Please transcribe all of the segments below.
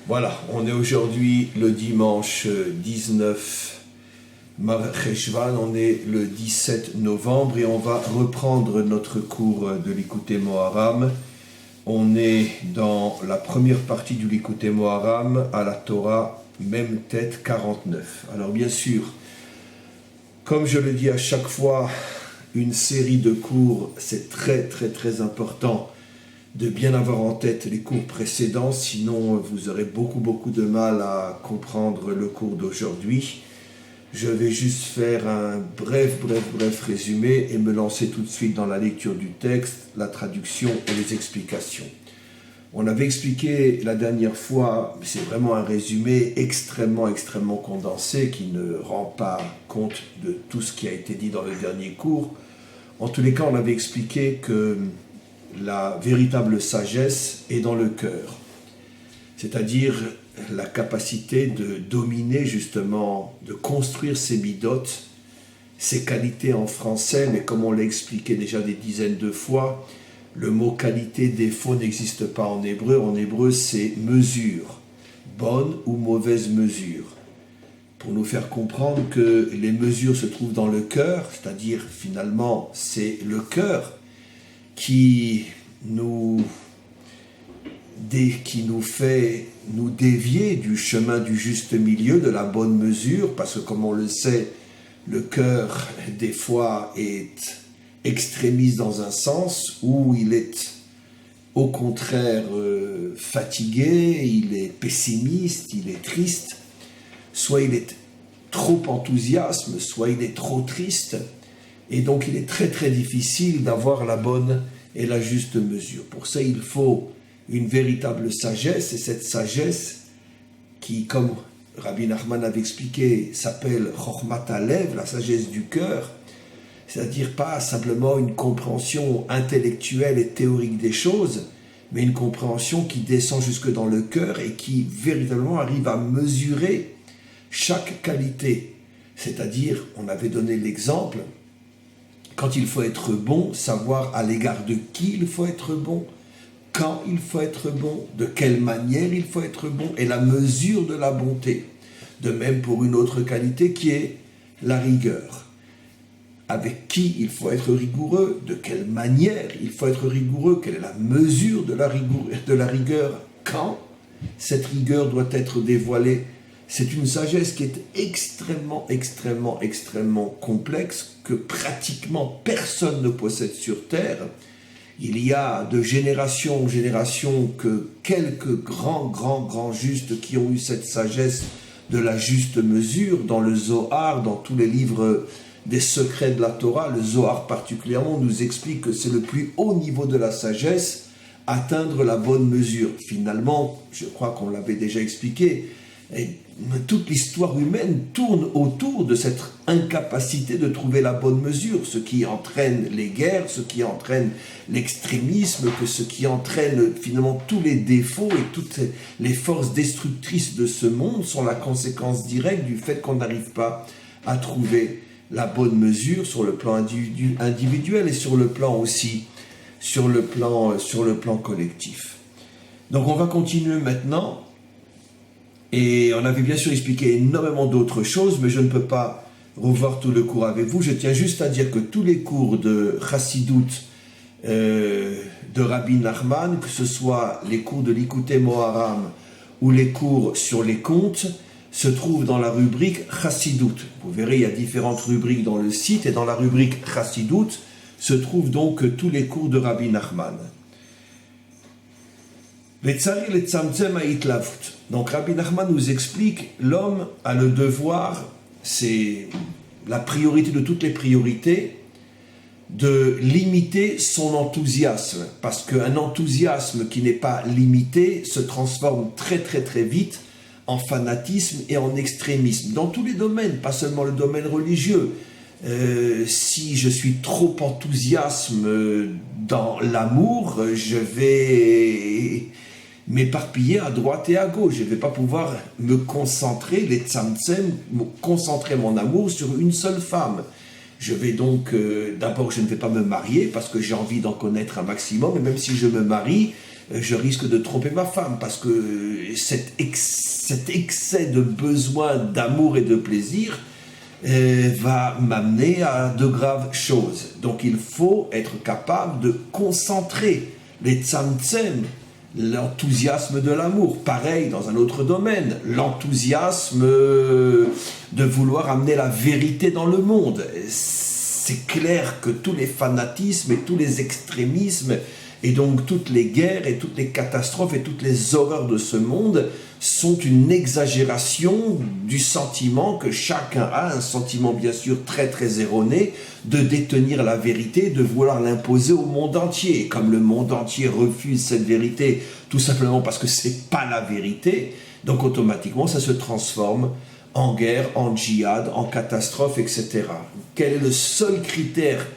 Voilà, on est aujourd'hui le dimanche 19 Cheshvan, on est le 17 novembre et on va reprendre notre cours de l'Ikouté Moharam. On est dans la première partie du l'Ikouté Moharam à la Torah, même tête 49. Alors bien sûr, comme je le dis à chaque fois, une série de cours, c'est très important de bien avoir en tête les cours précédents, sinon vous aurez beaucoup de mal à comprendre le cours d'aujourd'hui. Je vais juste faire un bref résumé et me lancer tout de suite dans la lecture du texte, la traduction et les explications. On avait expliqué la dernière fois, c'est vraiment un résumé extrêmement condensé qui ne rend pas compte de tout ce qui a été dit dans le dernier cours. En tous les cas, on avait expliqué que la véritable sagesse est dans le cœur, c'est-à-dire la capacité de dominer justement, de construire ses midotes, ses qualités en français, mais comme on l'a expliqué déjà des dizaines de fois, le mot qualité, défaut n'existe pas en hébreu. En hébreu, c'est mesure, bonne ou mauvaise mesure. Pour nous faire comprendre que les mesures se trouvent dans le cœur, c'est-à-dire finalement c'est le cœur qui nous fait nous dévier du chemin du juste milieu, de la bonne mesure, parce que comme on le sait, le cœur des fois est extrémiste dans un sens où il est au contraire fatigué, il est pessimiste, il est triste, soit il est trop enthousiaste, soit il est trop triste, et donc il est très difficile d'avoir la bonne et la juste mesure. Pour ça, il faut une véritable sagesse, et cette sagesse qui, comme Rabbi Nachman avait expliqué, s'appelle Chochmat Halev, la sagesse du cœur, c'est-à-dire pas simplement une compréhension intellectuelle et théorique des choses, mais une compréhension qui descend jusque dans le cœur et qui véritablement arrive à mesurer chaque qualité. C'est-à-dire, on avait donné l'exemple, quand il faut être bon, savoir à l'égard de qui il faut être bon, quand il faut être bon, de quelle manière il faut être bon, et la mesure de la bonté. De même pour une autre qualité qui est la rigueur. Avec qui il faut être rigoureux, de quelle manière il faut être rigoureux, quelle est la mesure de la rigueur, quand cette rigueur doit être dévoilée. C'est une sagesse qui est extrêmement complexe, que pratiquement personne ne possède sur Terre. Il y a de génération en génération que quelques grands justes qui ont eu cette sagesse de la juste mesure. Dans le Zohar, dans tous les livres des secrets de la Torah, le Zohar particulièrement nous explique que c'est le plus haut niveau de la sagesse, atteindre la bonne mesure. Finalement, je crois qu'on l'avait déjà expliqué, et toute l'histoire humaine tourne autour de cette incapacité de trouver la bonne mesure, ce qui entraîne les guerres, ce qui entraîne l'extrémisme, ce qui entraîne finalement tous les défauts et toutes les forces destructrices de ce monde sont la conséquence directe du fait qu'on n'arrive pas à trouver la bonne mesure sur le plan individuel et sur le plan aussi, sur le plan collectif. Donc on va continuer maintenant. Et on avait bien sûr expliqué énormément d'autres choses, mais je ne peux pas revoir tout le cours avec vous. Je tiens juste à dire que tous les cours de Chassidut de Rabbi Nachman, que ce soit les cours de l'Ikouté Moharam ou les cours sur les contes, se trouvent dans la rubrique Chassidut. Vous verrez, il y a différentes rubriques dans le site, et dans la rubrique Chassidut se trouvent donc tous les cours de Rabbi Nachman. Donc Rabbi Nachman nous explique, l'homme a le devoir, c'est la priorité de toutes les priorités, de limiter son enthousiasme, parce qu'un enthousiasme qui n'est pas limité se transforme très vite en fanatisme et en extrémisme, dans tous les domaines, pas seulement le domaine religieux. Si je suis trop enthousiaste dans l'amour, je vais m'éparpiller à droite et à gauche. Je ne vais pas pouvoir me concentrer, concentrer mon amour sur une seule femme. Je vais donc, d'abord je ne vais pas me marier parce que j'ai envie d'en connaître un maximum, et même si je me marie, je risque de tromper ma femme parce que cet excès de besoin d'amour et de plaisir va m'amener à de graves choses. Donc il faut être capable de concentrer les tzamtzem, l'enthousiasme de l'amour. Pareil dans un autre domaine, l'enthousiasme de vouloir amener la vérité dans le monde. C'est clair que tous les fanatismes et tous les extrémismes et donc toutes les guerres et toutes les catastrophes et toutes les horreurs de ce monde sont une exagération du sentiment que chacun a, un sentiment bien sûr très très erroné, de détenir la vérité, de vouloir l'imposer au monde entier. Et comme le monde entier refuse cette vérité, tout simplement parce que c'est pas la vérité, donc automatiquement ça se transforme en guerre, en djihad, en catastrophe, etc. Quel est le seul critère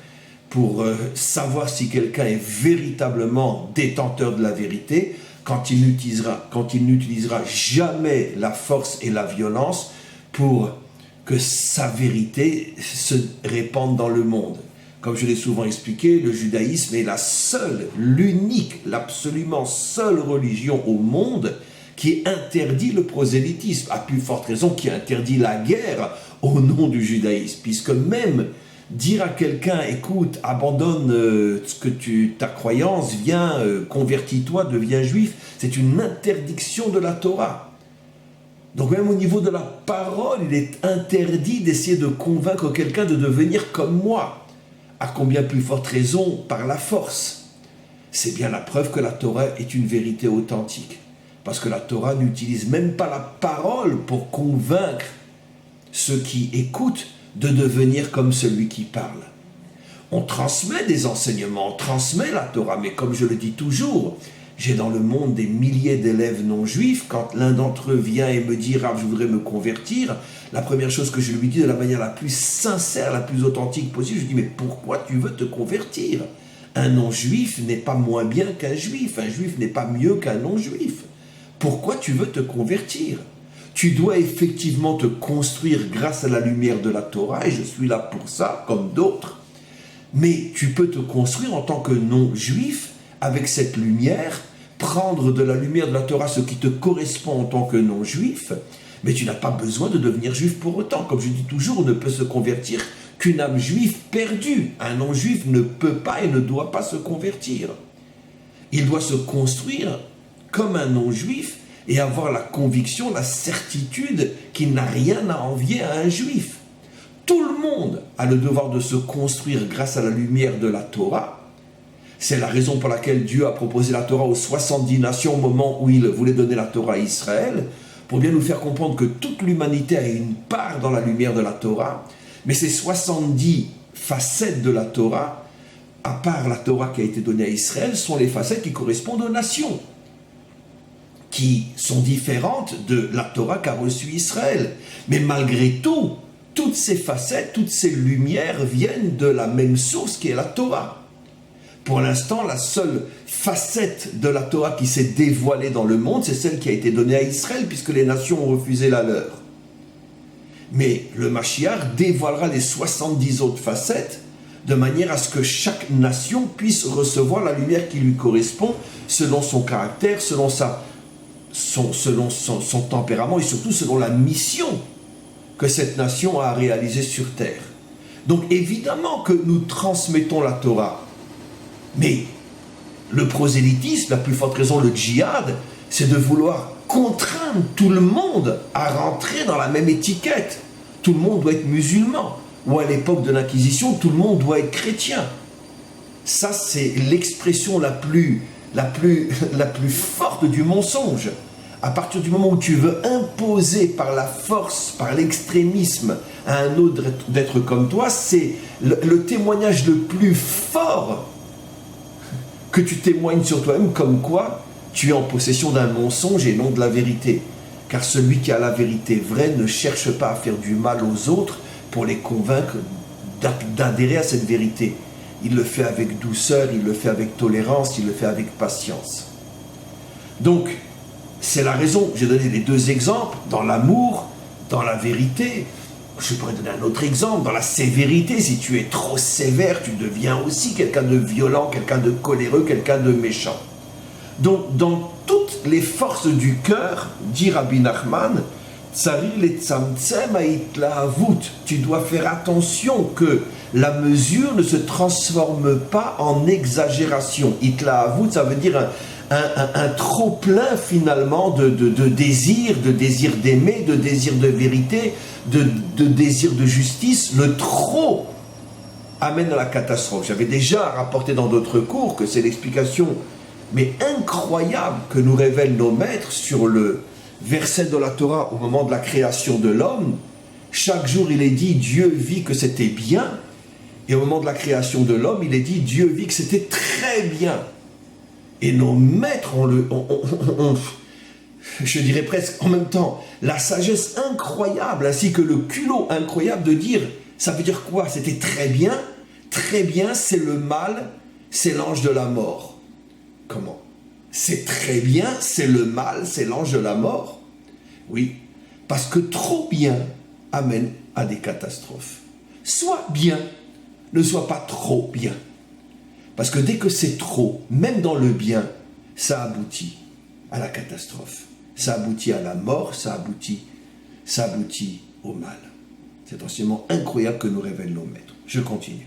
pour savoir si quelqu'un est véritablement détenteur de la vérité? Quand il n'utilisera jamais la force et la violence pour que sa vérité se répande dans le monde. Comme je l'ai souvent expliqué, le judaïsme est la seule, l'unique, l'absolument seule religion au monde qui interdit le prosélytisme, à plus forte raison qui interdit la guerre au nom du judaïsme, puisque même dire à quelqu'un, écoute, abandonne ta croyance, viens, convertis-toi, deviens juif, c'est une interdiction de la Torah. Donc même au niveau de la parole, il est interdit d'essayer de convaincre quelqu'un de devenir comme moi. À combien plus forte raison par la force. C'est bien la preuve que la Torah est une vérité authentique. Parce que la Torah n'utilise même pas la parole pour convaincre ceux qui écoutent de devenir comme celui qui parle. On transmet des enseignements, on transmet la Torah, mais comme je le dis toujours, j'ai dans le monde des milliers d'élèves non-juifs. Quand l'un d'entre eux vient et me dit « Rav, je voudrais me convertir », la première chose que je lui dis de la manière la plus sincère, la plus authentique possible, je lui dis « Mais pourquoi tu veux te convertir ? Un non-juif n'est pas moins bien qu'un juif, un juif n'est pas mieux qu'un non-juif. Pourquoi tu veux te convertir ? Tu dois effectivement te construire grâce à la lumière de la Torah, et je suis là pour ça, comme d'autres. Mais tu peux te construire en tant que non-juif, avec cette lumière, prendre de la lumière de la Torah ce qui te correspond en tant que non-juif, mais tu n'as pas besoin de devenir juif pour autant. Comme je dis toujours, on ne peut se convertir qu'une âme juive perdue. Un non-juif ne peut pas et ne doit pas se convertir. Il doit se construire comme un non-juif et avoir la conviction, la certitude qu'il n'a rien à envier à un juif. Tout le monde a le devoir de se construire grâce à la lumière de la Torah. C'est la raison pour laquelle Dieu a proposé la Torah aux 70 nations au moment où il voulait donner la Torah à Israël, pour bien nous faire comprendre que toute l'humanité a une part dans la lumière de la Torah, mais ces 70 facettes de la Torah, à part la Torah qui a été donnée à Israël, sont les facettes qui correspondent aux nations, qui sont différentes de la Torah qu'a reçue Israël. Mais malgré tout, toutes ces facettes, toutes ces lumières viennent de la même source qui est la Torah. Pour l'instant, la seule facette de la Torah qui s'est dévoilée dans le monde, c'est celle qui a été donnée à Israël, puisque les nations ont refusé la leur. Mais le Mashiach dévoilera les 70 autres facettes, de manière à ce que chaque nation puisse recevoir la lumière qui lui correspond, selon son caractère, selon son tempérament, et surtout selon la mission que cette nation a réalisée sur terre. Donc évidemment que nous transmettons la Torah, mais le prosélytisme, la plus forte raison, le djihad, c'est de vouloir contraindre tout le monde à rentrer dans la même étiquette. Tout le monde doit être musulman. Ou à l'époque de l'Inquisition, tout le monde doit être chrétien. Ça, c'est l'expression la plus forte du mensonge. À partir du moment où tu veux imposer par la force, par l'extrémisme, à un autre d'être comme toi, c'est le témoignage le plus fort que tu témoignes sur toi-même, comme quoi tu es en possession d'un mensonge et non de la vérité. Car celui qui a la vérité vraie ne cherche pas à faire du mal aux autres pour les convaincre d'adhérer à cette vérité. Il le fait avec douceur, il le fait avec tolérance, il le fait avec patience. Donc, c'est la raison, j'ai donné les deux exemples, dans l'amour, dans la vérité. Je pourrais donner un autre exemple, dans la sévérité. Si tu es trop sévère, tu deviens aussi quelqu'un de violent, quelqu'un de coléreux, quelqu'un de méchant. Donc, dans toutes les forces du cœur, dit Rabbi Nachman, tu dois faire attention que la mesure ne se transforme pas en exagération. Itlahavut, ça veut dire un trop-plein finalement de désir d'aimer, de désir de vérité, de désir de justice. Le trop amène à la catastrophe. J'avais déjà rapporté dans d'autres cours que c'est l'explication, mais incroyable, que nous révèlent nos maîtres sur le verset de la Torah au moment de la création de l'homme. Chaque jour il est dit Dieu vit que c'était bien, et au moment de la création de l'homme il est dit Dieu vit que c'était très bien. Et nos maîtres je dirais presque en même temps la sagesse incroyable ainsi que le culot incroyable de dire, ça veut dire quoi? C'était très bien, c'est le mal, c'est l'ange de la mort. Comment? C'est très bien, c'est le mal, c'est l'ange de la mort. Oui, parce que trop bien amène à des catastrophes. Sois bien, ne sois pas trop bien. Parce que dès que c'est trop, même dans le bien, ça aboutit à la catastrophe. Ça aboutit à la mort, ça aboutit au mal. C'est enseignement incroyable que nous révèlent nos maîtres. Je continue.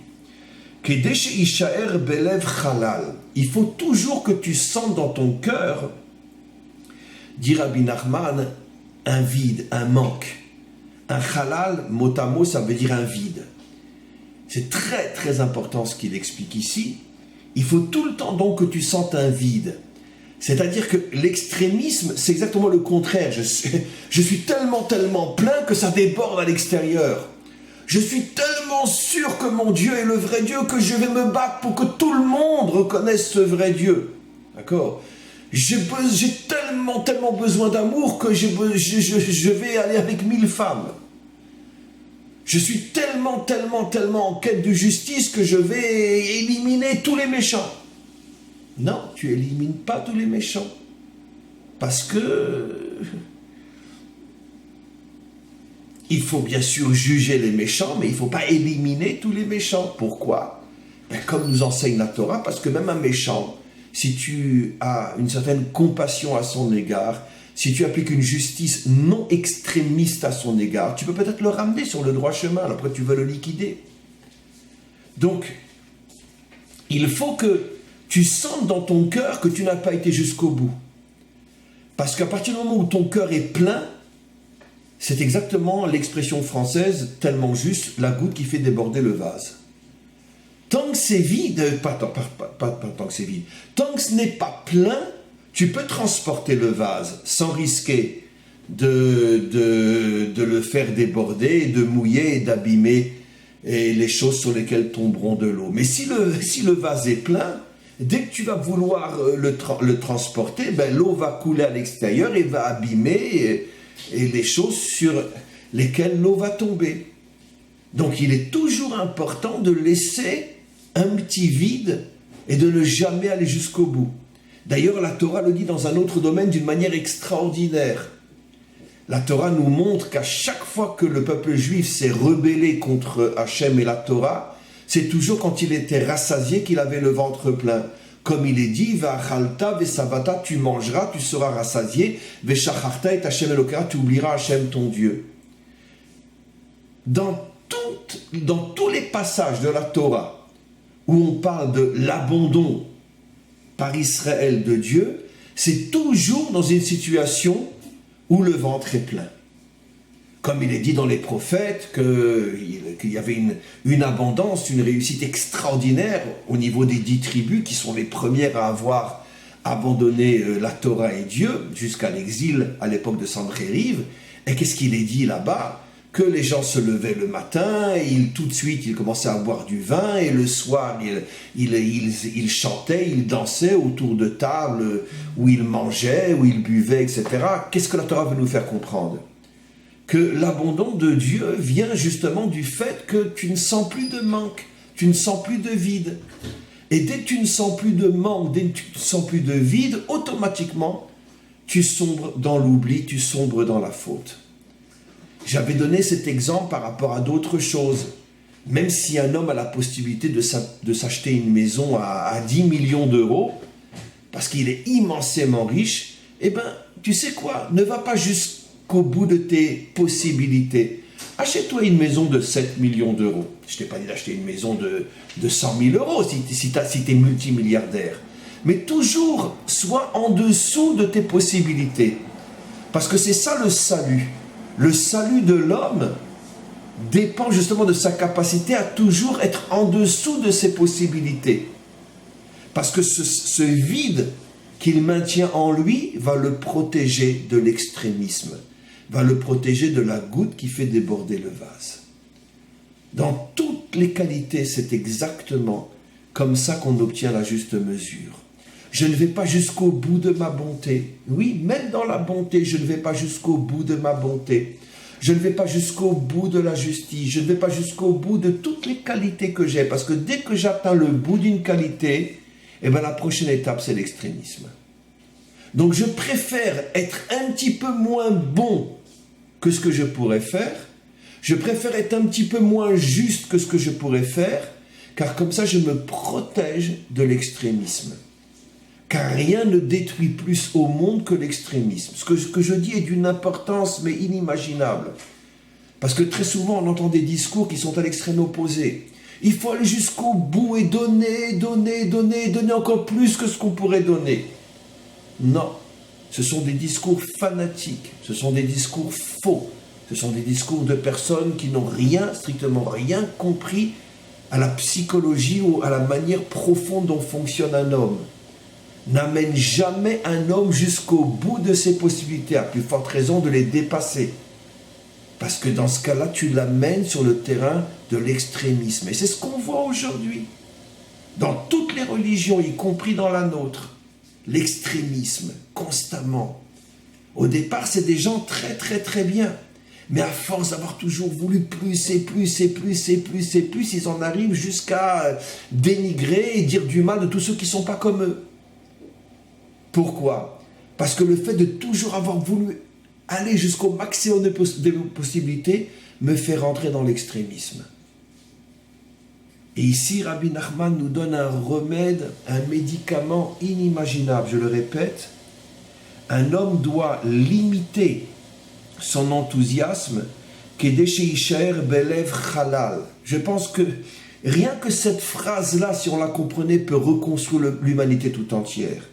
Il faut toujours que tu sentes dans ton cœur, dit Rabbi Nachman, un vide, un manque. Un halal, mot à mot, ça veut dire un vide. C'est très très important ce qu'il explique ici. Il faut tout le temps donc que tu sentes un vide. C'est-à-dire que l'extrémisme, c'est exactement le contraire. Je suis tellement plein que ça déborde à l'extérieur. Je suis tellement sûr que mon Dieu est le vrai Dieu que je vais me battre pour que tout le monde reconnaisse ce vrai Dieu. D'accord? J'ai tellement besoin d'amour que je vais aller avec 1000 femmes. Je suis tellement en quête de justice que je vais éliminer tous les méchants. Non, tu élimines pas tous les méchants. Parce que il faut bien sûr juger les méchants, mais il ne faut pas éliminer tous les méchants. Pourquoi? Comme nous enseigne la Torah, parce que même un méchant, si tu as une certaine compassion à son égard, si tu appliques une justice non extrémiste à son égard, tu peux peut-être le ramener sur le droit chemin, après tu veux le liquider. Donc, il faut que tu sentes dans ton cœur que tu n'as pas été jusqu'au bout. Parce qu'à partir du moment où ton cœur est plein, c'est exactement l'expression française tellement juste, la goutte qui fait déborder le vase. Tant que c'est vide, pas tant que c'est vide, tant que ce n'est pas plein, tu peux transporter le vase sans risquer de le faire déborder, de mouiller et d'abîmer les choses sur lesquelles tomberont de l'eau. Mais si le vase est plein, dès que tu vas vouloir le transporter, l'eau va couler à l'extérieur et va abîmer et les choses sur lesquelles l'eau va tomber. Donc il est toujours important de laisser un petit vide et de ne jamais aller jusqu'au bout. D'ailleurs, la Torah le dit dans un autre domaine d'une manière extraordinaire. La Torah nous montre qu'à chaque fois que le peuple juif s'est rebellé contre Hachem et la Torah, c'est toujours quand il était rassasié qu'il avait le ventre plein. Comme il est dit, Va'achalta ve'savata, tu mangeras, tu seras rassasié, ve'shacharta et Hachem Elokera, tu oublieras Hachem ton Dieu. Dans tous les passages de la Torah où on parle de l'abandon par Israël de Dieu, c'est toujours dans une situation où le ventre est plein. Comme il est dit dans les prophètes qu'il y avait une abondance, une réussite extraordinaire au niveau des 10 tribus qui sont les premières à avoir abandonné la Torah et Dieu jusqu'à l'exil à l'époque de Sanchériv. Et qu'est-ce qu'il est dit là-bas? Que les gens se levaient le matin, et tout de suite ils commençaient à boire du vin, et le soir ils chantaient, ils dansaient autour de tables où ils mangeaient, où ils buvaient, etc. Qu'est-ce que la Torah veut nous faire comprendre? Que l'abandon de Dieu vient justement du fait que tu ne sens plus de manque, tu ne sens plus de vide. Et dès que tu ne sens plus de manque, dès que tu ne sens plus de vide, automatiquement tu sombres dans l'oubli, tu sombres dans la faute. J'avais donné cet exemple par rapport à d'autres choses. Même si un homme a la possibilité de s'acheter une maison à 10 millions d'euros, parce qu'il est immensément riche, eh bien, tu sais quoi, ne va pas jusqu'au bout de tes possibilités. Achète-toi une maison de 7 millions d'euros. Je ne t'ai pas dit d'acheter une maison de 100 000 euros si tu es multimilliardaire. Mais toujours, sois en dessous de tes possibilités. Parce que c'est ça le salut. Le salut de l'homme dépend justement de sa capacité à toujours être en dessous de ses possibilités. Parce que ce vide qu'il maintient en lui va le protéger de l'extrémisme, va le protéger de la goutte qui fait déborder le vase. Dans toutes les qualités, c'est exactement comme ça qu'on obtient la juste mesure. Je ne vais pas jusqu'au bout de ma bonté. Oui, même dans la bonté, je ne vais pas jusqu'au bout de ma bonté. Je ne vais pas jusqu'au bout de la justice. Je ne vais pas jusqu'au bout de toutes les qualités que j'ai. Parce que dès que j'atteins le bout d'une qualité, eh bien la prochaine étape, c'est l'extrémisme. Donc je préfère être un petit peu moins bon que ce que je pourrais faire. Je préfère être un petit peu moins juste que ce que je pourrais faire, car comme ça, je me protège de l'extrémisme. Car rien ne détruit plus au monde que l'extrémisme. Ce que je dis est d'une importance, mais inimaginable. Parce que très souvent, on entend des discours qui sont à l'extrême opposé. Il faut aller jusqu'au bout et donner encore plus que ce qu'on pourrait donner. Non, ce sont des discours fanatiques, ce sont des discours faux, ce sont des discours de personnes qui n'ont strictement rien compris à la psychologie ou à la manière profonde dont fonctionne un homme. N'amène jamais un homme jusqu'au bout de ses possibilités, à plus forte raison de les dépasser. Parce que dans ce cas-là, tu l'amènes sur le terrain de l'extrémisme. Et c'est ce qu'on voit aujourd'hui. Dans toutes les religions, y compris dans la nôtre, l'extrémisme, constamment. Au départ, c'est des gens très très très bien. Mais à force d'avoir toujours voulu plus, ils en arrivent jusqu'à dénigrer et dire du mal de tous ceux qui ne sont pas comme eux. Pourquoi ? Parce que le fait de toujours avoir voulu aller jusqu'au maximum de possibilités me fait rentrer dans l'extrémisme. Et ici, Rabbi Nachman nous donne un remède, un médicament inimaginable. Je le répète, un homme doit limiter son enthousiasme Kedei sheisher belev chalal. Je pense que rien que cette phrase-là, si on la comprenait, peut reconstruire l'humanité tout entière.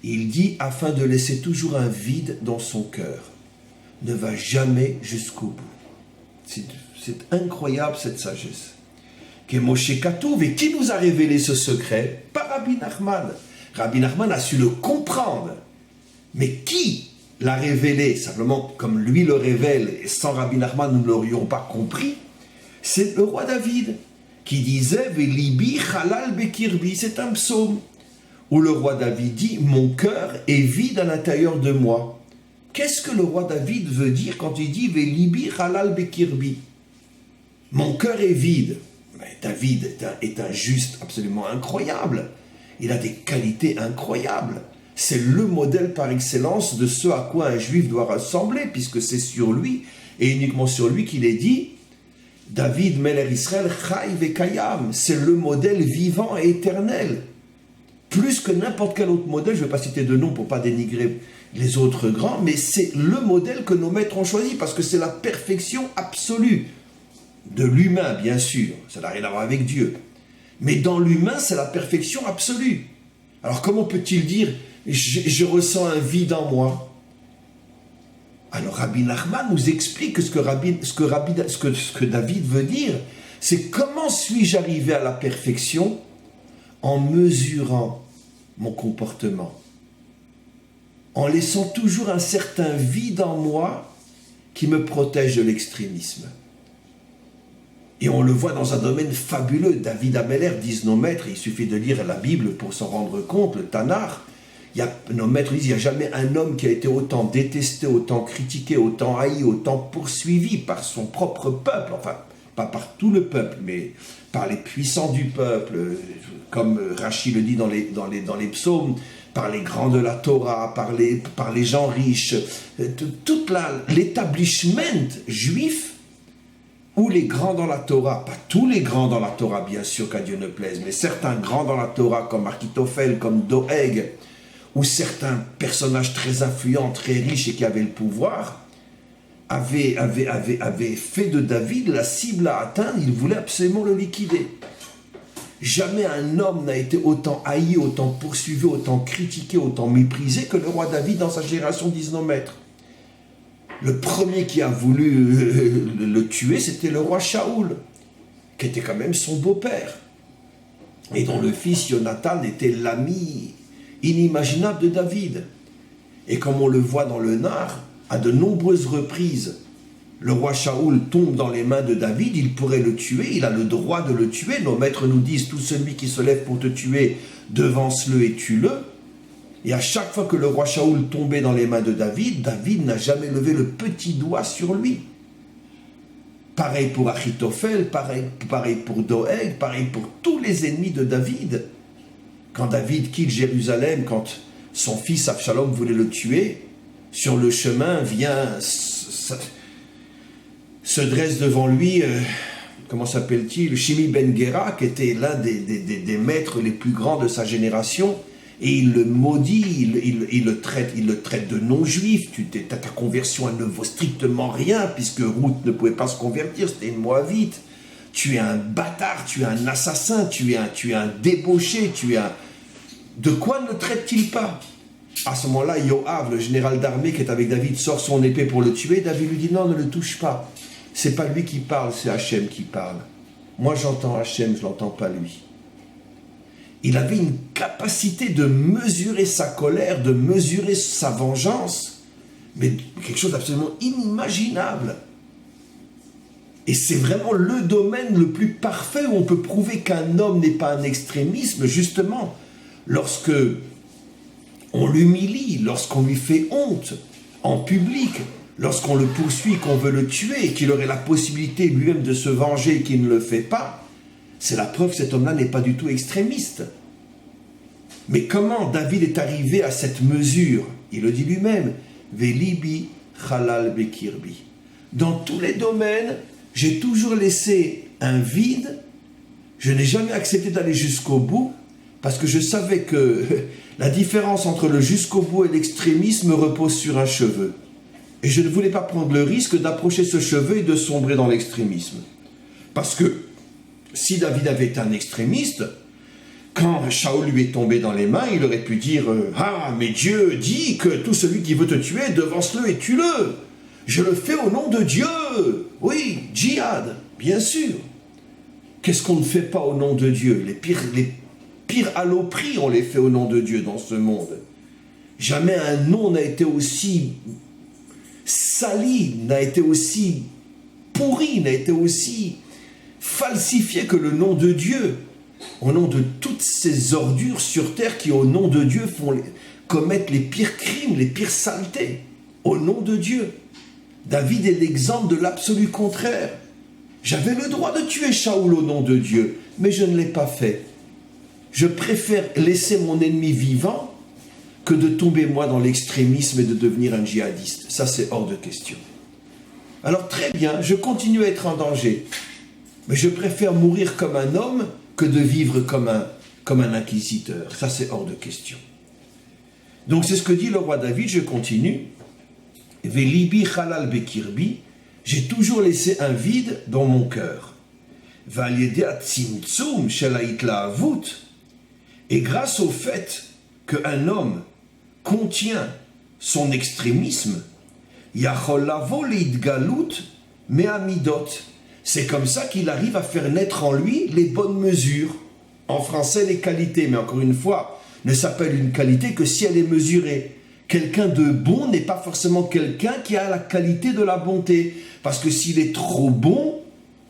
Il dit, afin de laisser toujours un vide dans son cœur. Ne va jamais jusqu'au bout. C'est incroyable cette sagesse. Que Moshe Katouv, et qui nous a révélé ce secret? Pas Rabbi Nachman. Rabbi Nachman a su le comprendre. Mais qui l'a révélé? Simplement, comme lui le révèle, et sans Rabbi Nachman, nous ne l'aurions pas compris. C'est le roi David, qui disait, Velibi chalal bekirbi, c'est un psaume, où le roi David dit, mon cœur est vide à l'intérieur de moi. Qu'est-ce que le roi David veut dire quand il dit, Velibi chalal bekirbi? Mon cœur est vide. Mais David est un juste absolument incroyable. Il a des qualités incroyables. C'est le modèle par excellence de ce à quoi un juif doit ressembler, puisque c'est sur lui, et uniquement sur lui qu'il est dit, David Meler Israël Chai Vekayam, c'est le modèle vivant et éternel. Plus que n'importe quel autre modèle, je ne vais pas citer de nom pour ne pas dénigrer les autres grands, mais c'est le modèle que nos maîtres ont choisi, parce que c'est la perfection absolue. De l'humain, bien sûr, ça n'a rien à voir avec Dieu. Mais dans l'humain, c'est la perfection absolue. Alors comment peut-il dire je ressens un vide en moi? Alors Rabbi Nachman nous explique que ce que David veut dire, c'est comment suis-je arrivé à la perfection? En mesurant mon comportement, en laissant toujours un certain vide en moi qui me protège de l'extrémisme. Et on le voit dans un domaine fabuleux. David Ameller, disent nos maîtres, il suffit de lire la Bible pour s'en rendre compte, le Tanakh. Nos maîtres disent, il n'y a jamais un homme qui a été autant détesté, autant critiqué, autant haï, autant poursuivi par son propre peuple, enfin, pas par tout le peuple, mais par les puissants du peuple, comme Rachi le dit dans les psaumes, par les grands de la Torah, par les gens riches, tout l'établissement juif, ou les grands dans la Torah, pas tous les grands dans la Torah, bien sûr, qu'à Dieu ne plaise, mais certains grands dans la Torah, comme Achitophel, comme Doeg, où certains personnages très influents, très riches et qui avaient le pouvoir, avaient fait de David la cible à atteindre. Ils voulaient absolument le liquider. Jamais un homme n'a été autant haï, autant poursuivi, autant critiqué, autant méprisé que le roi David dans sa génération, disent nos maîtres. Le premier qui a voulu le tuer, c'était le roi Shaoul, qui était quand même son beau-père, et dont le fils Jonathan était l'ami inimaginable de David. Et comme on le voit dans le Nar, à de nombreuses reprises, le roi Shaoul tombe dans les mains de David, il pourrait le tuer, il a le droit de le tuer. Nos maîtres nous disent, tout celui qui se lève pour te tuer, devance-le et tue-le. Et à chaque fois que le roi Shaoul tombait dans les mains de David, David n'a jamais levé le petit doigt sur lui. Pareil pour Achitophel, pareil pour Doeg, pareil pour tous les ennemis de David. Quand David quitte Jérusalem, quand son fils Absalom voulait le tuer, sur le chemin vient, se dresse devant lui, comment s'appelle-t-il, Shimi Ben Gera, qui était l'un des maîtres les plus grands de sa génération, et il le maudit, il le traite de non-juif. Ta conversion, elle ne vaut strictement rien, puisque Ruth ne pouvait pas se convertir, c'était une Moabite. Tu es un bâtard, tu es un assassin, tu es un débauché, tu es un... De quoi ne traite-t-il pas? À ce moment-là, Yoav, le général d'armée qui est avec David, sort son épée pour le tuer. David lui dit non, ne le touche pas. C'est pas lui qui parle, c'est Hachem qui parle. Moi j'entends Hachem, je l'entends pas lui. Il avait une capacité de mesurer sa colère, de mesurer sa vengeance, mais quelque chose d'absolument inimaginable. Et c'est vraiment le domaine le plus parfait où on peut prouver qu'un homme n'est pas un extrémisme, justement, lorsque on l'humilie, lorsqu'on lui fait honte en public, lorsqu'on le poursuit, qu'on veut le tuer, et qu'il aurait la possibilité lui-même de se venger et qu'il ne le fait pas, c'est la preuve que cet homme-là n'est pas du tout extrémiste. Mais comment David est arrivé à cette mesure? Il le dit lui-même, « Velibi chalal bekirbi » Dans tous les domaines, j'ai toujours laissé un vide, je n'ai jamais accepté d'aller jusqu'au bout, parce que je savais que la différence entre le jusqu'au bout et l'extrémisme repose sur un cheveu. Et je ne voulais pas prendre le risque d'approcher ce cheveu et de sombrer dans l'extrémisme. Parce que si David avait été un extrémiste, quand Shaoul lui est tombé dans les mains, il aurait pu dire « Ah, mais Dieu dit que tout celui qui veut te tuer, devance-le et tue-le. Je le fais au nom de Dieu. » Oui, djihad, bien sûr. Qu'est-ce qu'on ne fait pas au nom de Dieu? Les pires alloperies, on les fait au nom de Dieu dans ce monde. Jamais un nom n'a été aussi sali, n'a été aussi pourri, n'a été aussi falsifié que le nom de Dieu. Au nom de toutes ces ordures sur terre qui, au nom de Dieu, commettent les pires crimes, les pires saletés. Au nom de Dieu. David est l'exemple de l'absolu contraire. J'avais le droit de tuer Shaoul au nom de Dieu, mais je ne l'ai pas fait. Je préfère laisser mon ennemi vivant que de tomber moi dans l'extrémisme et de devenir un djihadiste. Ça, c'est hors de question. Alors très bien, je continue à être en danger, mais je préfère mourir comme un homme que de vivre comme un inquisiteur. Ça, c'est hors de question. Donc c'est ce que dit le roi David, je continue. « Velibi chalal bekirbi » j'ai toujours laissé un vide dans mon cœur. « Valiedea tzimtzum shel ha'itlahavut » et grâce au fait qu'un homme contient son extrémisme, « Yachol lavo leitgalut me'amidot » c'est comme ça qu'il arrive à faire naître en lui les bonnes mesures. En français, les qualités, mais encore une fois, ne s'appelle une qualité que si elle est mesurée. Quelqu'un de bon n'est pas forcément quelqu'un qui a la qualité de la bonté. Parce que s'il est trop bon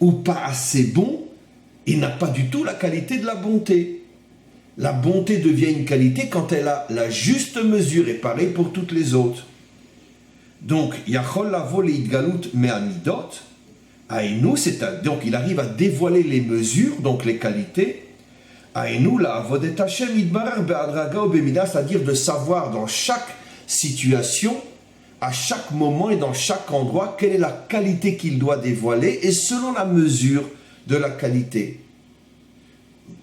ou pas assez bon, il n'a pas du tout la qualité de la bonté. La bonté devient une qualité quand elle a la juste mesure, et pareil pour toutes les autres. Donc, Yachol lavo leitgalut me'amidot, Aïnou, donc il arrive à dévoiler les mesures, donc les qualités. Aïnou, la avodet Hashem idbarar be'adraga ou be'mida, c'est-à-dire de savoir dans chaque situation, à chaque moment et dans chaque endroit, quelle est la qualité qu'il doit dévoiler, et selon la mesure de la qualité.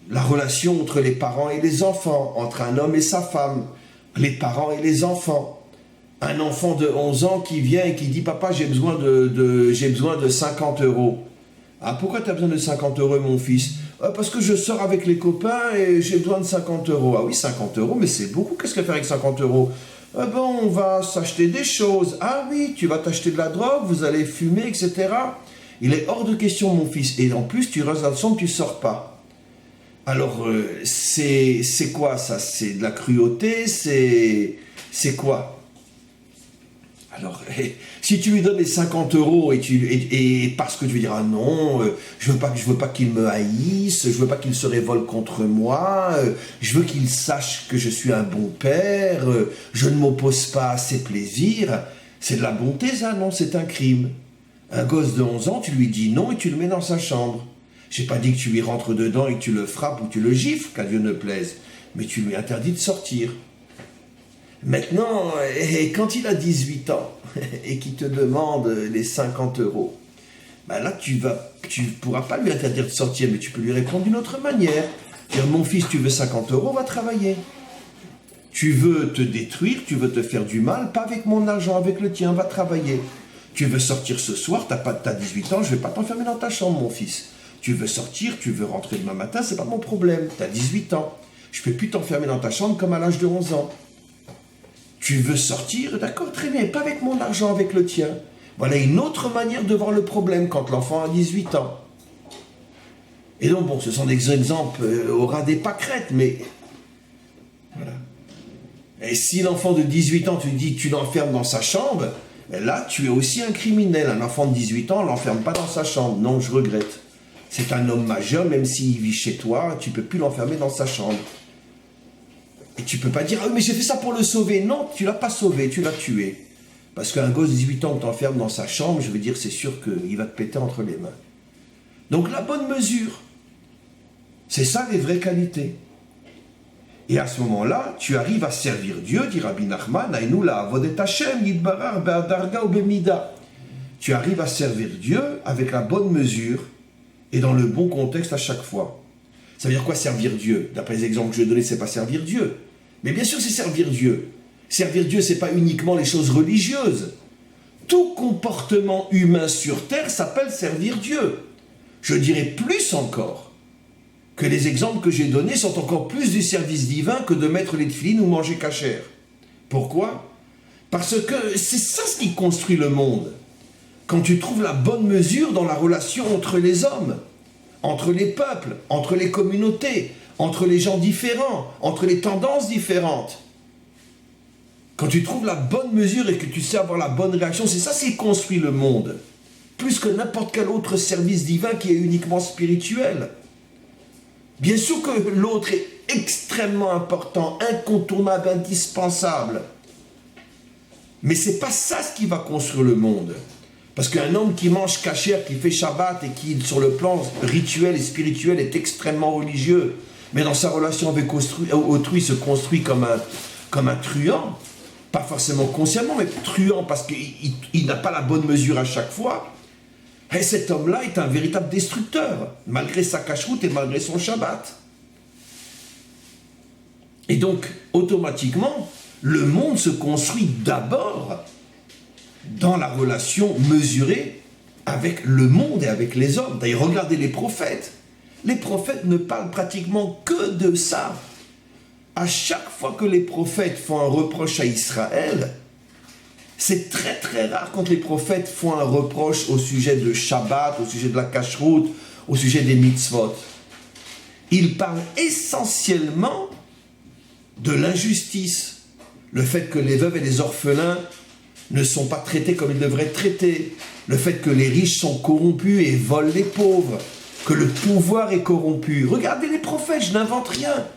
La relation entre les parents et les enfants, entre un homme et sa femme, les parents et les enfants. Un enfant de 11 ans qui vient et qui dit « Papa, j'ai besoin de 50 euros. » Ah, pourquoi tu as besoin de 50 euros, mon fils? Parce que je sors avec les copains et j'ai besoin de 50 euros. Ah oui, 50 euros, mais c'est beaucoup. Qu'est-ce qu'elle fait avec 50 euros? Bon, on va s'acheter des choses. Ah oui, tu vas t'acheter de la drogue, vous allez fumer, etc. Il est hors de question, mon fils. Et en plus, tu restes dans le son, tu sors pas. Alors, c'est quoi ça? C'est de la cruauté? C'est quoi? Alors, si tu lui donnes les 50 euros et parce que tu lui diras non, je veux pas qu'il me haïsse, je veux pas qu'il se révolte contre moi, je veux qu'il sache que je suis un bon père, je ne m'oppose pas à ses plaisirs, c'est de la bonté ça? Non, c'est un crime. Un gosse de 11 ans, tu lui dis non et tu le mets dans sa chambre. J'ai pas dit que tu lui rentres dedans et que tu le frappes ou tu le gifles, qu'à Dieu ne plaise, mais tu lui interdis de sortir. Maintenant, quand il a 18 ans et qu'il te demande les 50 euros, ben là, tu pourras pas lui interdire de sortir, mais tu peux lui répondre d'une autre manière. Dire, mon fils, tu veux 50 euros, va travailler. Tu veux te détruire, tu veux te faire du mal, pas avec mon argent, avec le tien, va travailler. Tu veux sortir ce soir, t'as 18 ans, je vais pas t'enfermer dans ta chambre, mon fils. Tu veux sortir, tu veux rentrer demain matin, c'est pas mon problème, t'as 18 ans. Je peux plus t'enfermer dans ta chambre comme à l'âge de 11 ans. Tu veux sortir, d'accord, très bien, pas avec mon argent, avec le tien. Voilà une autre manière de voir le problème quand l'enfant a 18 ans. Et donc, bon, ce sont des exemples au ras des pâquerettes, mais voilà. Et si l'enfant de 18 ans, tu dis, tu l'enfermes dans sa chambre, là, tu es aussi un criminel. Un enfant de 18 ans, on ne l'enferme pas dans sa chambre. Non, je regrette. C'est un homme majeur, même s'il vit chez toi, tu ne peux plus l'enfermer dans sa chambre. Et tu ne peux pas dire « Ah, mais j'ai fait ça pour le sauver ». Non, tu ne l'as pas sauvé, tu l'as tué. Parce qu'un gosse de 18 ans que t'enferme dans sa chambre, je veux dire, c'est sûr qu'il va te péter entre les mains. Donc la bonne mesure, c'est ça les vraies qualités. Et à ce moment-là, tu arrives à servir Dieu, dit Rabbi Nachman, Aïnou la avodet Hashem, yidbarar be'adarga ou be'mida. Tu arrives à servir Dieu avec la bonne mesure et dans le bon contexte à chaque fois. Ça veut dire quoi servir Dieu? D'après les exemples que je vais donner, c'est pas servir Dieu. Mais bien sûr, c'est servir Dieu. Servir Dieu, c'est pas uniquement les choses religieuses. Tout comportement humain sur terre s'appelle servir Dieu. Je dirais plus encore que les exemples que j'ai donnés sont encore plus du service divin que de mettre les tefilines ou manger cachère. Pourquoi? Parce que c'est ça ce qui construit le monde. Quand tu trouves la bonne mesure dans la relation entre les hommes, entre les peuples, entre les communautés, entre les gens différents, entre les tendances différentes. Quand tu trouves la bonne mesure et que tu sais avoir la bonne réaction, c'est ça qui construit le monde. Plus que n'importe quel autre service divin qui est uniquement spirituel. Bien sûr que l'autre est extrêmement important, incontournable, indispensable. Mais c'est pas ça ce qui va construire le monde. Parce qu'un homme qui mange cachère, qui fait Shabbat et qui, sur le plan rituel et spirituel, est extrêmement religieux, mais dans sa relation avec autrui se construit comme un truand, pas forcément consciemment, mais truand parce qu'il n'a pas la bonne mesure à chaque fois, et cet homme-là est un véritable destructeur, malgré sa cacheroute et malgré son Shabbat. Et donc, automatiquement, le monde se construit d'abord dans la relation mesurée avec le monde et avec les hommes. D'ailleurs, regardez les prophètes. Les prophètes ne parlent pratiquement que de ça. À chaque fois que les prophètes font un reproche à Israël, c'est très très rare quand les prophètes font un reproche au sujet de Shabbat, au sujet de la cacheroute, au sujet des mitzvot. Ils parlent essentiellement de l'injustice, le fait que les veuves et les orphelins ne sont pas traités comme ils devraient être traités, le fait que les riches sont corrompus et volent les pauvres, que le pouvoir est corrompu. Regardez les prophètes, je n'invente rien.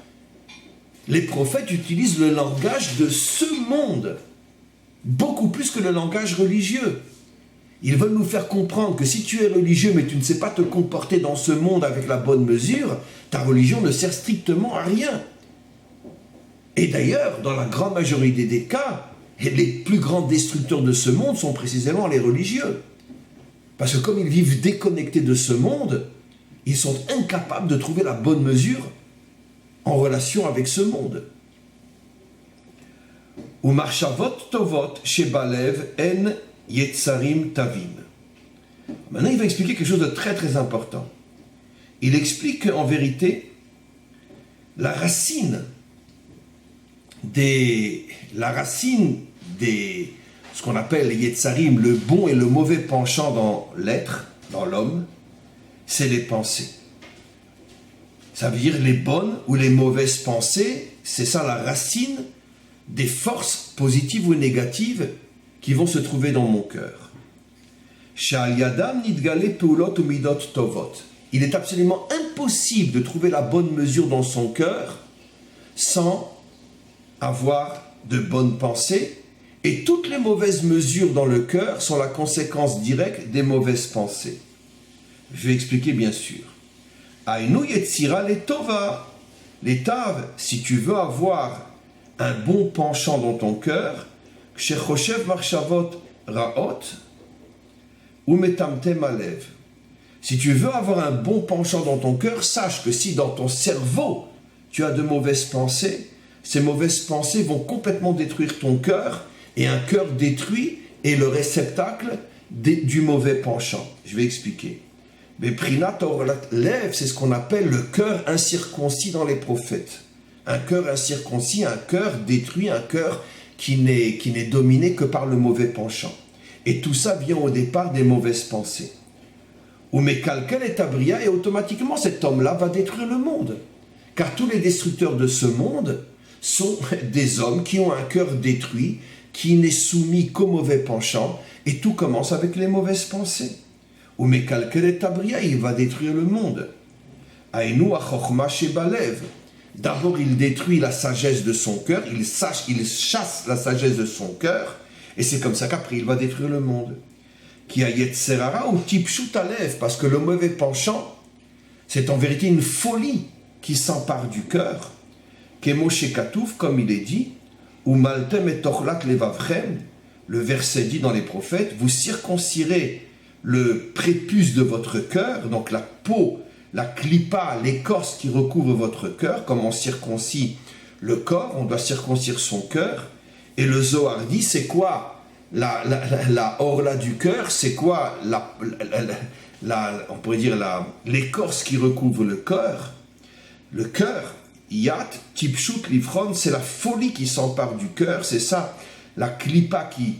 Les prophètes utilisent le langage de ce monde, beaucoup plus que le langage religieux. Ils veulent nous faire comprendre que si tu es religieux mais tu ne sais pas te comporter dans ce monde avec la bonne mesure, ta religion ne sert strictement à rien. Et d'ailleurs, dans la grande majorité des cas, les plus grands destructeurs de ce monde sont précisément les religieux. Parce que comme ils vivent déconnectés de ce monde, ils sont incapables de trouver la bonne mesure en relation avec ce monde. Ou marchavot tovot shebalev en yetzarim tavim. Maintenant, il va expliquer quelque chose de très très important. Il explique qu'en vérité, la racine des ce qu'on appelle les yetzarim, le bon et le mauvais penchant dans l'être, dans l'homme, c'est les pensées. Ça veut dire les bonnes ou les mauvaises pensées, c'est ça la racine des forces positives ou négatives qui vont se trouver dans mon cœur. Il est absolument impossible de trouver la bonne mesure dans son cœur sans avoir de bonnes pensées, et toutes les mauvaises mesures dans le cœur sont la conséquence directe des mauvaises pensées. Je vais expliquer bien sûr. Aïnou yetzira les tova. Les tav, si tu veux avoir un bon penchant dans ton cœur, shechoshev marchavot raot ou metamtem alev. Si tu veux avoir un bon penchant dans ton cœur, sache que si dans ton cerveau tu as de mauvaises pensées, ces mauvaises pensées vont complètement détruire ton cœur, et un cœur détruit est le réceptacle du mauvais penchant. Je vais expliquer. Mais Prinat Orlat Lev, c'est ce qu'on appelle le cœur incirconcis dans les prophètes. Un cœur incirconcis, un cœur détruit, un cœur qui n'est dominé que par le mauvais penchant. Et tout ça vient au départ des mauvaises pensées. Ou Mekalkel et Tabria, et automatiquement cet homme-là va détruire le monde. Car tous les destructeurs de ce monde sont des hommes qui ont un cœur détruit, qui n'est soumis qu'au mauvais penchant, et tout commence avec les mauvaises pensées. Ou Mekalkel et Tabria, il va détruire le monde. Aïnou achorma shebalev. D'abord, il détruit la sagesse de son cœur, il chasse la sagesse de son cœur, et c'est comme ça qu'après il va détruire le monde. Qui a yetzerara ou tipshut alev, parce que le mauvais penchant, c'est en vérité une folie qui s'empare du cœur. Kemo shekatouf, comme il est dit, ou maltem et torlat levavchem, le verset dit dans les prophètes, vous circoncirez le prépuce de votre cœur, donc la peau, la clipa, l'écorce qui recouvre votre cœur, comme on circoncis le corps, on doit circoncire son cœur. Et le Zohar dit, c'est quoi la orla du cœur, c'est quoi on pourrait dire l'écorce qui recouvre le cœur. Le cœur, yat, tipshut, livron, c'est la folie qui s'empare du cœur, c'est ça, la clipa qui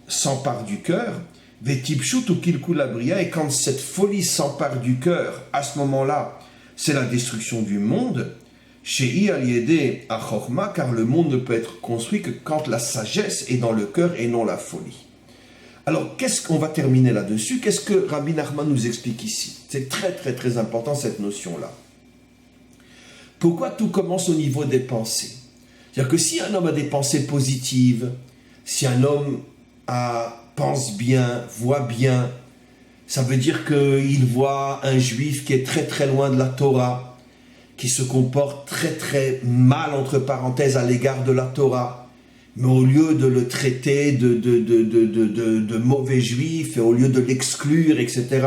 s'empare du cœur. Vetipshut ou kilkulabria, et quand cette folie s'empare du cœur, à ce moment-là, c'est la destruction du monde. Shei aliédé à chorma, car le monde ne peut être construit que quand la sagesse est dans le cœur et non la folie. Alors, qu'est-ce qu'on va terminer là-dessus? Qu'est-ce que Rabbi Nachman nous explique ici? C'est très très très important cette notion-là. Pourquoi tout commence au niveau des pensées? C'est-à-dire que si un homme a des pensées positives, si un homme pense bien, voit bien, ça veut dire qu'il voit un juif qui est très très loin de la Torah, qui se comporte très très mal, entre parenthèses, à l'égard de la Torah, mais au lieu de le traiter de mauvais juif, et au lieu de l'exclure, etc.,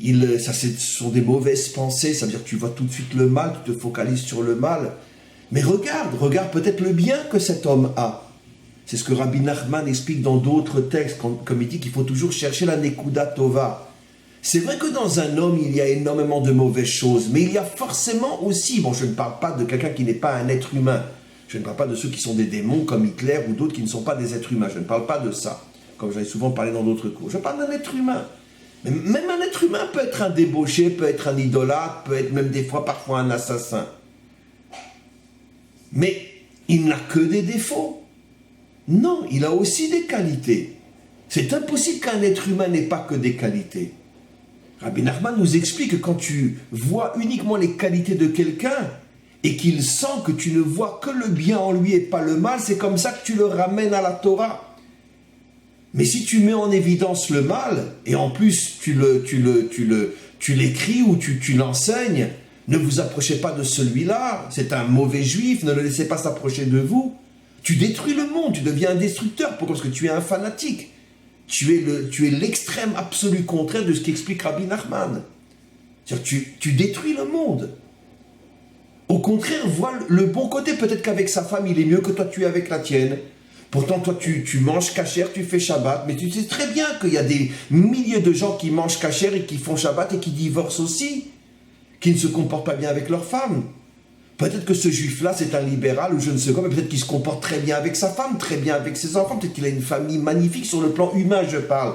ce sont des mauvaises pensées, ça veut dire que tu vois tout de suite le mal, tu te focalises sur le mal, mais regarde peut-être le bien que cet homme a. C'est ce que Rabbi Nachman explique dans d'autres textes, comme il dit qu'il faut toujours chercher la Nekuda Tova. C'est vrai que dans un homme, il y a énormément de mauvaises choses, mais il y a forcément aussi, je ne parle pas de quelqu'un qui n'est pas un être humain, je ne parle pas de ceux qui sont des démons comme Hitler ou d'autres qui ne sont pas des êtres humains, je ne parle pas de ça, comme j'en ai souvent parlé dans d'autres cours, je parle d'un être humain. Mais même un être humain peut être un débauché, peut être un idolâtre, peut être même des fois parfois un assassin. Mais il n'a que des défauts. Non, il a aussi des qualités. C'est impossible qu'un être humain n'ait pas que des qualités. Rabbi Nachman nous explique que quand tu vois uniquement les qualités de quelqu'un et qu'il sent que tu ne vois que le bien en lui et pas le mal, c'est comme ça que tu le ramènes à la Torah. Mais si tu mets en évidence le mal et en plus tu l'écris ou tu l'enseignes, ne vous approchez pas de celui-là, c'est un mauvais juif, ne le laissez pas s'approcher de vous. Tu détruis le monde, tu deviens un destructeur. Pourquoi? Parce que tu es un fanatique. Tu es l'extrême absolu contraire de ce qu'explique Rabbi Nachman. C'est-à-dire tu détruis le monde. Au contraire, vois le bon côté. Peut-être qu'avec sa femme, il est mieux que toi tu es avec la tienne. Pourtant, toi, tu manges kasher, tu fais Shabbat, mais tu sais très bien qu'il y a des milliers de gens qui mangent kasher et qui font Shabbat et qui divorcent aussi, qui ne se comportent pas bien avec leur femme. Peut-être que ce juif-là, c'est un libéral ou je ne sais quoi, mais peut-être qu'il se comporte très bien avec sa femme, très bien avec ses enfants, peut-être qu'il a une famille magnifique sur le plan humain, je parle.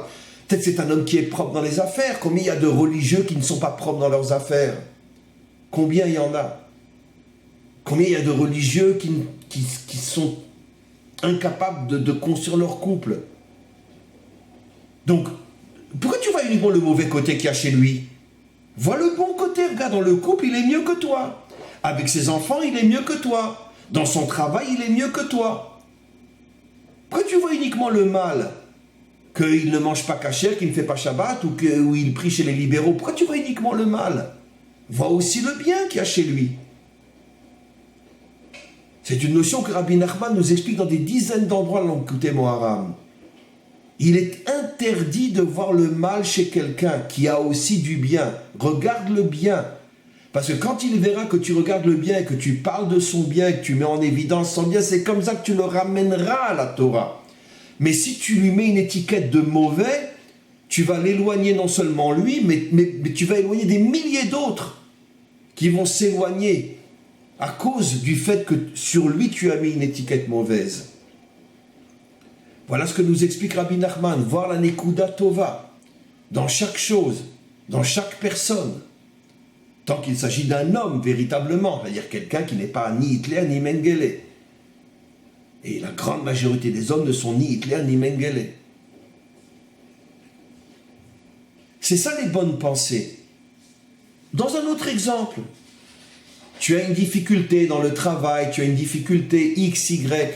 Peut-être que c'est un homme qui est propre dans les affaires. Combien il y a de religieux qui ne sont pas propres dans leurs affaires? Combien il y en a? Combien il y a de religieux qui sont incapables de construire leur couple? Donc, pourquoi tu vois uniquement le mauvais côté qu'il y a chez lui? Vois le bon côté, regarde, dans le couple, il est mieux que toi. Avec ses enfants, il est mieux que toi. Dans son travail, il est mieux que toi. Pourquoi tu vois uniquement le mal? Qu'il ne mange pas kasher, qu'il ne fait pas Shabbat, ou qu'il prie chez les libéraux? Pourquoi tu vois uniquement le mal? Vois aussi le bien qu'il y a chez lui. C'est une notion que Rabbi Nachman nous explique dans des dizaines d'endroits dans l'Écoutez Moharam. Il est interdit de voir le mal chez quelqu'un qui a aussi du bien. Regarde le bien. Parce que quand il verra que tu regardes le bien et que tu parles de son bien, que tu mets en évidence son bien, c'est comme ça que tu le ramèneras à la Torah. Mais si tu lui mets une étiquette de mauvais, tu vas l'éloigner non seulement lui, mais tu vas éloigner des milliers d'autres qui vont s'éloigner à cause du fait que sur lui tu as mis une étiquette mauvaise. Voilà ce que nous explique Rabbi Nachman, voir la Nekuda Tova dans chaque chose, dans chaque personne. Tant qu'il s'agit d'un homme véritablement, c'est-à-dire quelqu'un qui n'est pas ni Hitler ni Mengele. Et la grande majorité des hommes ne sont ni Hitler ni Mengele. C'est ça les bonnes pensées. Dans un autre exemple, tu as une difficulté dans le travail, tu as une difficulté X, Y.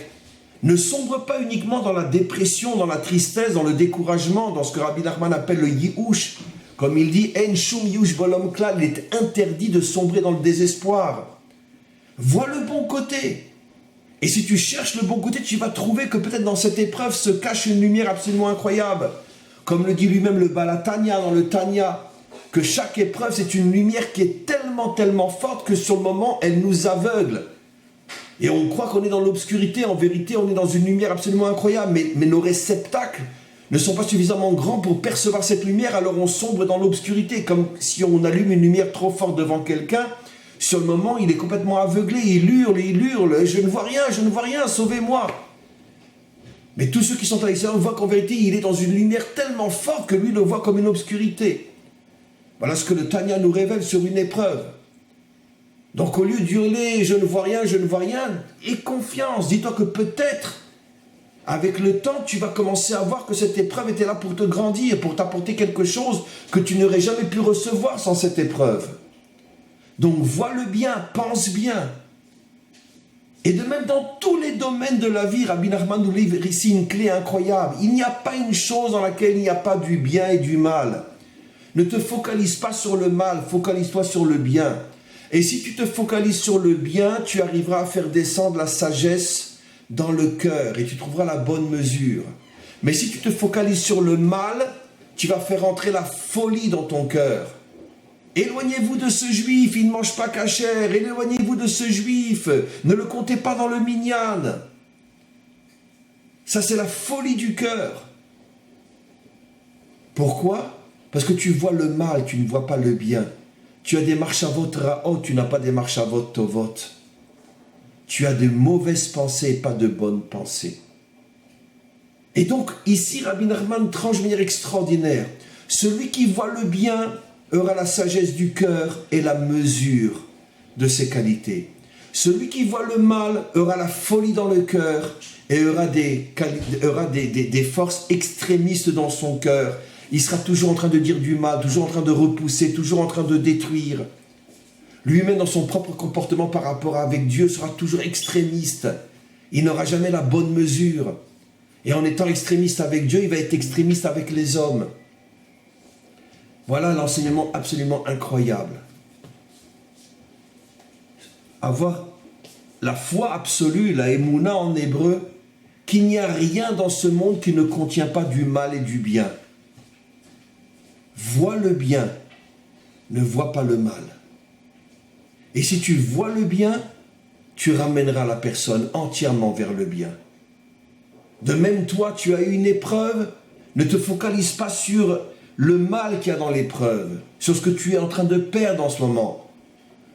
Ne sombre pas uniquement dans la dépression, dans la tristesse, dans le découragement, dans ce que Rabbi Nachman appelle le yi'ush. Comme il dit, En shum yush bolom klal, il est interdit de sombrer dans le désespoir. Vois le bon côté. Et si tu cherches le bon côté, tu vas trouver que peut-être dans cette épreuve se cache une lumière absolument incroyable. Comme le dit lui-même le Baal HaTanya dans le Tanya, que chaque épreuve, c'est une lumière qui est tellement forte que sur le moment, elle nous aveugle. Et on croit qu'on est dans l'obscurité. En vérité, on est dans une lumière absolument incroyable. Mais nos réceptacles ne sont pas suffisamment grands pour percevoir cette lumière, alors on sombre dans l'obscurité. Comme si on allume une lumière trop forte devant quelqu'un. Sur le moment, il est complètement aveuglé, il hurle, je ne vois rien, sauvez-moi. Mais tous ceux qui sont à l'extérieur voient qu'en vérité, il est dans une lumière tellement forte que lui le voit comme une obscurité. Voilà ce que le Tanya nous révèle sur une épreuve. Donc au lieu d'hurler, je ne vois rien, aie confiance, dis-toi que peut-être, avec le temps, tu vas commencer à voir que cette épreuve était là pour te grandir, pour t'apporter quelque chose que tu n'aurais jamais pu recevoir sans cette épreuve. Donc vois le bien, pense bien. Et de même dans tous les domaines de la vie, Rabbi Nachman nous livre ici une clé incroyable. Il n'y a pas une chose dans laquelle il n'y a pas du bien et du mal. Ne te focalise pas sur le mal, focalise-toi sur le bien. Et si tu te focalises sur le bien, tu arriveras à faire descendre la sagesse dans le cœur et tu trouveras la bonne mesure. Mais si tu te focalises sur le mal, tu vas faire entrer la folie dans ton cœur. Éloignez-vous de ce juif, il ne mange pas kasher. Éloignez-vous de ce juif, ne le comptez pas dans le minyan. Ça, c'est la folie du cœur. Pourquoi? Parce que tu vois le mal, tu ne vois pas le bien. Tu as des marchavot ra'ot, tu n'as pas des marchavot tovot. Tu as de mauvaises pensées, pas de bonnes pensées. Et donc, ici, Rabbi Nachman tranche de manière extraordinaire. Celui qui voit le bien aura la sagesse du cœur et la mesure de ses qualités. Celui qui voit le mal aura la folie dans le cœur et aura des forces extrémistes dans son cœur. Il sera toujours en train de dire du mal, toujours en train de repousser, toujours en train de détruire. Lui-même, dans son propre comportement par rapport avec Dieu, sera toujours extrémiste. Il n'aura jamais la bonne mesure. Et en étant extrémiste avec Dieu, il va être extrémiste avec les hommes. Voilà l'enseignement absolument incroyable. Avoir la foi absolue, la émouna en hébreu, qu'il n'y a rien dans ce monde qui ne contient pas du mal et du bien. Vois le bien, ne vois pas le mal. Et si tu vois le bien, tu ramèneras la personne entièrement vers le bien. De même, toi, tu as eu une épreuve, ne te focalise pas sur le mal qu'il y a dans l'épreuve, sur ce que tu es en train de perdre en ce moment.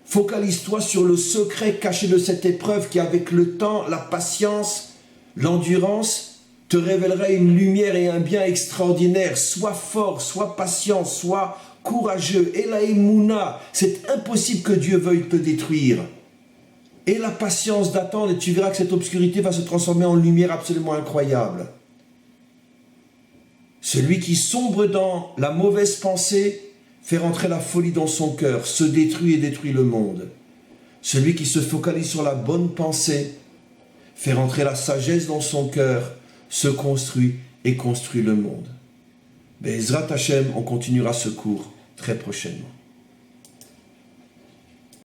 Focalise-toi sur le secret caché de cette épreuve qui, avec le temps, la patience, l'endurance, te révélera une lumière et un bien extraordinaire. Sois fort, sois patient, sois courageux. Et la émouna, c'est impossible que Dieu veuille te détruire. Et la patience d'attendre, et tu verras que cette obscurité va se transformer en lumière absolument incroyable. Celui qui sombre dans la mauvaise pensée fait rentrer la folie dans son cœur, se détruit et détruit le monde. Celui qui se focalise sur la bonne pensée fait rentrer la sagesse dans son cœur, se construit et construit le monde. Be'ezrat Hashem, on continuera ce cours très prochainement.